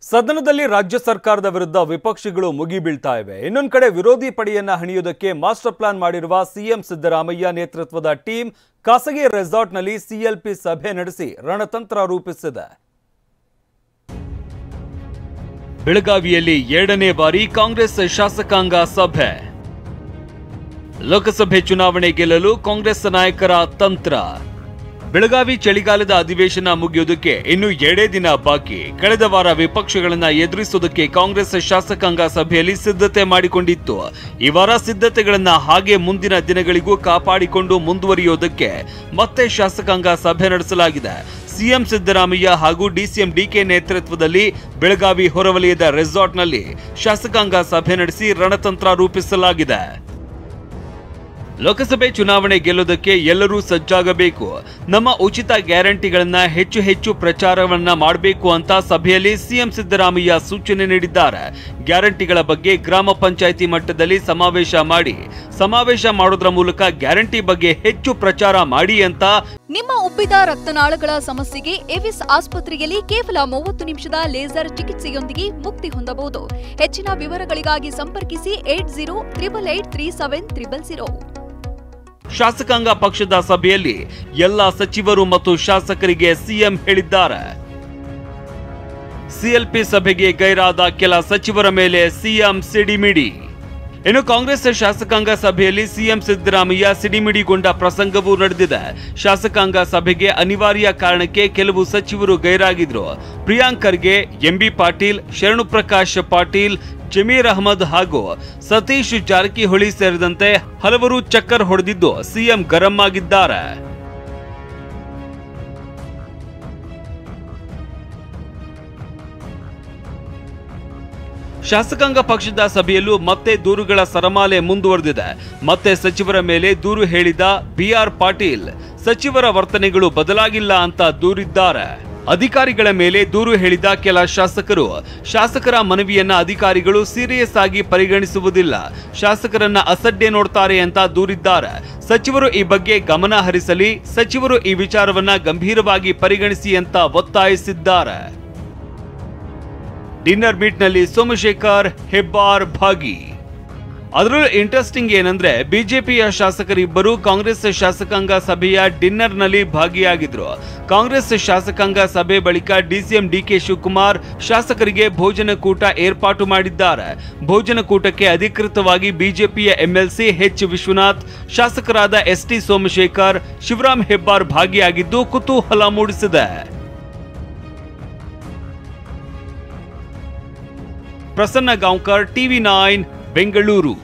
ಸದನದಲ್ಲಿ ರಾಜ್ಯ ಸರ್ಕಾರದ ವಿರುದ್ಧ ವಿಪಕ್ಷಗಳು ಮುಗಿಬೀಳ್ತಾ ಇವೆ. ಇನ್ನೊಂದು ಕಡೆ ವಿರೋಧಿ ಪಡೆಯನ್ನ ಹಣಿಯುವುದಕ್ಕೆ ಮಾಸ್ಟರ್ ಪ್ಲಾನ್ ಮಾಡಿರುವ ಸಿಎಂ ಸಿದ್ದರಾಮಯ್ಯ ನೇತೃತ್ವದ ಟೀಮ್ ಖಾಸಗಿ ರೆಸಾರ್ಟ್ನಲ್ಲಿ ಸಿಎಲ್ಪಿ ಸಭೆ ನಡೆಸಿ ರಣತಂತ್ರ ರೂಪಿಸಿದೆ. ಬೆಳಗಾವಿಯಲ್ಲಿ ಎರಡನೇ ಬಾರಿ ಕಾಂಗ್ರೆಸ್ ಶಾಸಕಾಂಗ ಸಭೆ. ಲೋಕಸಭೆ ಚುನಾವಣೆ ಗೆಲ್ಲಲು ಕಾಂಗ್ರೆಸ್ ನಾಯಕರ ತಂತ್ರ. ಬೆಳಗಾವಿ ಚಳಿಗಾಲದ ಅಧಿವೇಶನ ಮುಗಿಯುವುದಕ್ಕೆ ಇನ್ನು 2 ದಿನ ಬಾಕಿ. ಕಳೆದ ವಾರ ವಿಪಕ್ಷಗಳನ್ನು ಎದುರಿಸುವುದಕ್ಕೆ ಕಾಂಗ್ರೆಸ್ ಶಾಸಕಾಂಗ ಸಭೆಯಲ್ಲಿ ಸಿದ್ಧತೆ ಮಾಡಿಕೊಂಡಿತ್ತು. ಈ ವಾರ ಸಿದ್ಧತೆಗಳನ್ನು ಹಾಗೆ ಮುಂದಿನ ದಿನಗಳಿಗೂ ಕಾಪಾಡಿಕೊಂಡು ಮುಂದುವರಿಯುವುದಕ್ಕೆ ಮತ್ತೆ ಶಾಸಕಾಂಗ ಸಭೆ ನಡೆಸಲಾಗಿದೆ. ಸಿಎಂ ಸಿದ್ದರಾಮಯ್ಯ ಹಾಗೂ ಡಿಸಿಎಂ ಡಿಕೆ ನೇತೃತ್ವದಲ್ಲಿ ಬೆಳಗಾವಿ ಹೊರವಲಯದ ರೆಸಾರ್ಟ್ನಲ್ಲಿ ಶಾಸಕಾಂಗ ಸಭೆ ನಡೆಸಿ ರಣತಂತ್ರ ರೂಪಿಸಲಾಗಿದೆ. ಲೋಕಸಭೆ ಚುನಾವಣೆ ಗೆಲ್ಲುವುದಕ್ಕೆ ಎಲ್ಲರೂ ಸಜ್ಜಾಗಬೇಕು. ನಮ್ಮ ಉಚಿತ ಗ್ಯಾರಂಟಿಗಳನ್ನ ಹೆಚ್ಚು ಪ್ರಚಾರವನ್ನ ಮಾಡಬೇಕು ಅಂತ ಸಭೆಯಲ್ಲಿ ಸಿಎಂ ಸಿದ್ದರಾಮಯ್ಯ ಸೂಚನೆ ನೀಡಿದ್ದಾರೆ. ಗ್ಯಾರಂಟಿಗಳ ಬಗ್ಗೆ ಗ್ರಾಮ ಪಂಚಾಯಿತಿ ಮಟ್ಟದಲ್ಲಿ ಸಮಾವೇಶ ಮಾಡೋದ್ರ ಮೂಲಕ ಗ್ಯಾರಂಟಿ ಬಗ್ಗೆ ಹೆಚ್ಚು ಪ್ರಚಾರ ಮಾಡಿ ಅಂತ. ನಿಮ್ಮ ಉಬ್ಬಿದ ರಕ್ತನಾಳಗಳ ಸಮಸ್ಯೆಗೆ ಎವಿಸ್ ಆಸ್ಪತ್ರೆಯಲ್ಲಿ ಕೇವಲ 30 ನಿಮಿಷದ ಲೇಸರ್ ಚಿಕಿತ್ಸೆಯೊಂದಿಗೆ ಮುಕ್ತಿ ಹೊಂದಬಹುದು. ಹೆಚ್ಚಿನ ವಿವರಗಳಿಗಾಗಿ ಸಂಪರ್ಕಿಸಿ 8088837300. ಶಾಸಕಾಂಗ ಪಕ್ಷದ ಸಭೆಯಲ್ಲಿ ಎಲ್ಲ ಸಚಿವರು ಮತ್ತು ಶಾಸಕರಿಗೆ ಸಿಎಂ ಹೇಳಿದ್ದಾರೆ. ಸಿಎಲ್ಪಿ ಸಭೆಗೆ ಗೈರಾದ ಕೆಲ ಸಚಿವರ ಮೇಲೆ ಸಿಎಂ ಸಿಡಿಮಿಡಿ. ಇನ್ನು ಕಾಂಗ್ರೆಸ್ ಶಾಸಕಾಂಗ ಸಭೆಯಲ್ಲಿ ಸಿಎಂ ಸಿದ್ದರಾಮಯ್ಯ ಸಿಡಿಮಿಡಿಗೊಂಡ ಪ್ರಸಂಗವೂ ನಡೆದಿದೆ. ಶಾಸಕಾಂಗ ಸಭೆಗೆ ಅನಿವಾರ್ಯ ಕಾರಣಕ್ಕೆ ಕೆಲವು ಸಚಿವರು ಗೈರಾಗಿದ್ರು. ಪ್ರಿಯಾಂಕ್ ಖರ್ಗೆ, ಎಂಬಿ ಪಾಟೀಲ್, ಶರಣು ಪ್ರಕಾಶ್ ಪಾಟೀಲ್, ಜಮೀರ್ ಅಹಮದ್ ಹಾಗೂ ಸತೀಶ್ ಜಾರಕಿಹೊಳಿ ಸೇರಿದಂತೆ ಹಲವರು ಚಕ್ಕರ್ ಹೊಡೆದಿದ್ದು ಸಿಎಂ ಗರಂ ಆಗಿದ್ದಾರೆ. ಶಾಸಕಾಂಗ ಪಕ್ಷದ ಸಭೆಯಲ್ಲೂ ಮತ್ತೆ ದೂರುಗಳ ಸರಮಾಲೆ ಮುಂದುವರೆದಿದೆ. ಮತ್ತೆ ಸಚಿವರ ಮೇಲೆ ದೂರು ಹೇಳಿದ ಬಿಆರ್ ಪಾಟೀಲ್ ಸಚಿವರ ವರ್ತನೆಗಳು ಬದಲಾಗಿಲ್ಲ ಅಂತ ದೂರಿದ್ದಾರೆ. ಅಧಿಕಾರಿಗಳ ಮೇಲೆ ದೂರು ಹೇಳಿದ ಕೆಲ ಶಾಸಕರ ಮನವಿಯನ್ನ ಅಧಿಕಾರಿಗಳು ಸೀರಿಯಸ್ ಆಗಿ ಪರಿಗಣಿಸುವುದಿಲ್ಲ, ಶಾಸಕರನ್ನ ಅಸಡ್ಡೆ ನೋಡ್ತಾರೆ ಅಂತ ದೂರಿದ್ದಾರೆ. ಸಚಿವರು ಈ ಬಗ್ಗೆ ಗಮನ ಹರಿಸಲಿ, ಸಚಿವರು ಈ ವಿಚಾರವನ್ನ ಗಂಭೀರವಾಗಿ ಪರಿಗಣಿಸಿ ಅಂತ ಒತ್ತಾಯಿಸಿದ್ದಾರೆ. ಡಿನ್ನರ್ ಮೀಟ್ನಲ್ಲಿ ಸೋಮಶೇಖರ್ ಹೆಬ್ಬಾರ್ ಭಾಗಿ. ಅದರಲ್ಲೂ ಇಂಟ್ರೆಸ್ಟಿಂಗ್ ಏನಂದ್ರೆ ಬಿಜೆಪಿಯ ಶಾಸಕರಿಬ್ಬರು ಕಾಂಗ್ರೆಸ್ ಶಾಸಕಾಂಗ ಸಭೆಯ ಡಿನ್ನರ್ನಲ್ಲಿ ಭಾಗಿಯಾಗಿದ್ರು. ಕಾಂಗ್ರೆಸ್ ಶಾಸಕಾಂಗ ಸಭೆ ಬಳಿಕ ಡಿಸಿಎಂ ಡಿಕೆ ಶಿವಕುಮಾರ್ ಶಾಸಕರಿಗೆ ಭೋಜನಕೂಟ ಏರ್ಪಾಟು ಮಾಡಿದ್ದಾರೆ. ಭೋಜನಕೂಟಕ್ಕೆ ಅಧಿಕೃತವಾಗಿ ಬಿಜೆಪಿಯ ಎಂಎಲ್ಸಿ ಎಚ್ ವಿಶ್ವನಾಥ್, ಶಾಸಕರಾದ ಎಸ್ಟಿ ಸೋಮಶೇಖರ್, ಶಿವರಾಮ್ ಹೆಬ್ಬಾರ್ ಭಾಗಿಯಾಗಿದ್ದು ಕುತೂಹಲ ಮೂಡಿಸಿದೆ. ಪ್ರಸನ್ನ ಗಾಂವ್ಕರ್, ಟಿವಿ9 ಬೆಂಗಳೂರು.